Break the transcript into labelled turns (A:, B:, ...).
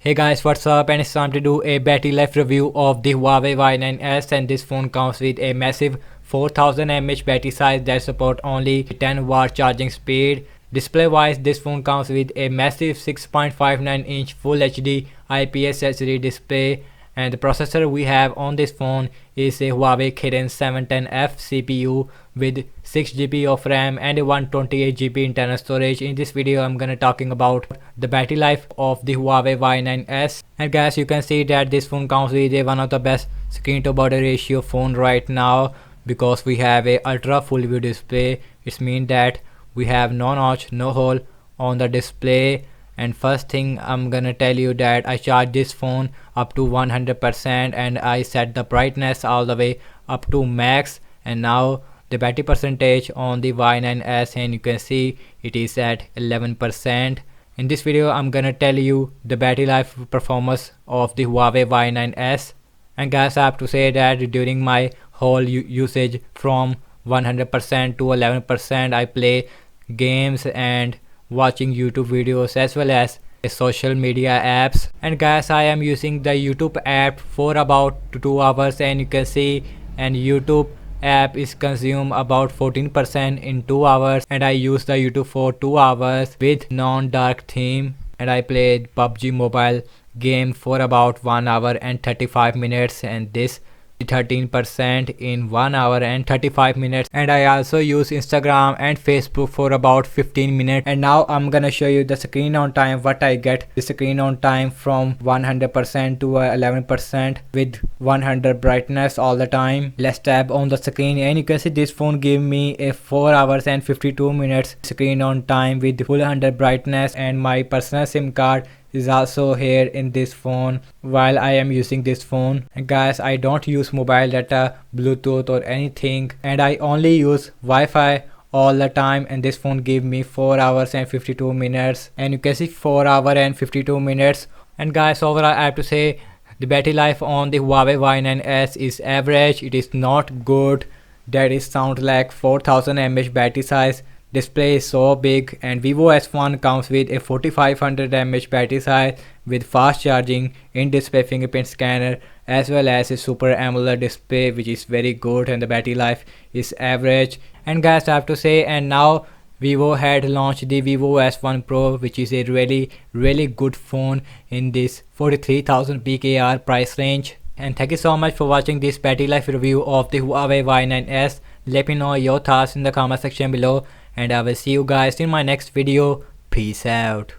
A: Hey guys, what's up? And it's time to do a battery life review of the Huawei Y9s, and this phone comes with a massive 4000 mAh battery size that support only 10 watt charging speed. Display wise, this phone comes with a massive 6.59-inch Full HD IPS LCD display, and the processor we have on this phone is a Huawei Kirin 710F CPU with 6GB of RAM and a 128GB internal storage. In this video I'm gonna talking about the battery life of the Huawei Y9s. And guys, you can see that this phone comes with a one of the best screen to body ratio phone right now, because we have a ultra full view display. It means that we have no notch, no hole on the display. And first thing I'm gonna tell you that I charge this phone up to 100% and I set the brightness all the way up to max, and now the battery percentage on the Y9s, and you can see it is at 11%. In this video I'm gonna tell you the battery life performance of the Huawei Y9s. And guys, I have to say that during my whole usage from 100% to 11%, I play games and watching YouTube videos as well as social media apps. And guys, I am using the YouTube app for about 2 hours, and you can see and YouTube app is consumed about 14% in 2 hours, and I use the YouTube for 2 hours with non-dark theme, and I played PUBG mobile game for about 1 hour and 35 minutes, and this 13% in 1 hour and 35 minutes. And I also use Instagram and Facebook for about 15 minutes. And now I'm gonna show you the screen on time, what I get the screen on time from 100% to 11% with 100 brightness all the time. Let's tap on the screen, and you can see this phone gave me a 4 hours and 52 minutes screen on time with full 100 brightness. And my personal SIM card is also here in this phone while I am using this phone. And guys, I don't use mobile data, Bluetooth or anything, and I only use Wi-Fi all the time, and this phone gave me 4 hours and 52 minutes, and you can see 4 hours and 52 minutes. And guys, overall I have to say the battery life on the Huawei Y9s is average. It is not good. That is sound like 4000 mAh battery size. Display is so big, and Vivo S1 comes with a 4500 mAh battery size with fast charging, in-display fingerprint scanner, as well as a Super AMOLED display, which is very good, and the battery life is average. And guys, I have to say, and now Vivo had launched the Vivo S1 Pro, which is a really good phone in this 43,000 PKR price range. And thank you so much for watching this battery life review of the Huawei Y9s. Let me know your thoughts in the comment section below, and I will see you guys in my next video. Peace out.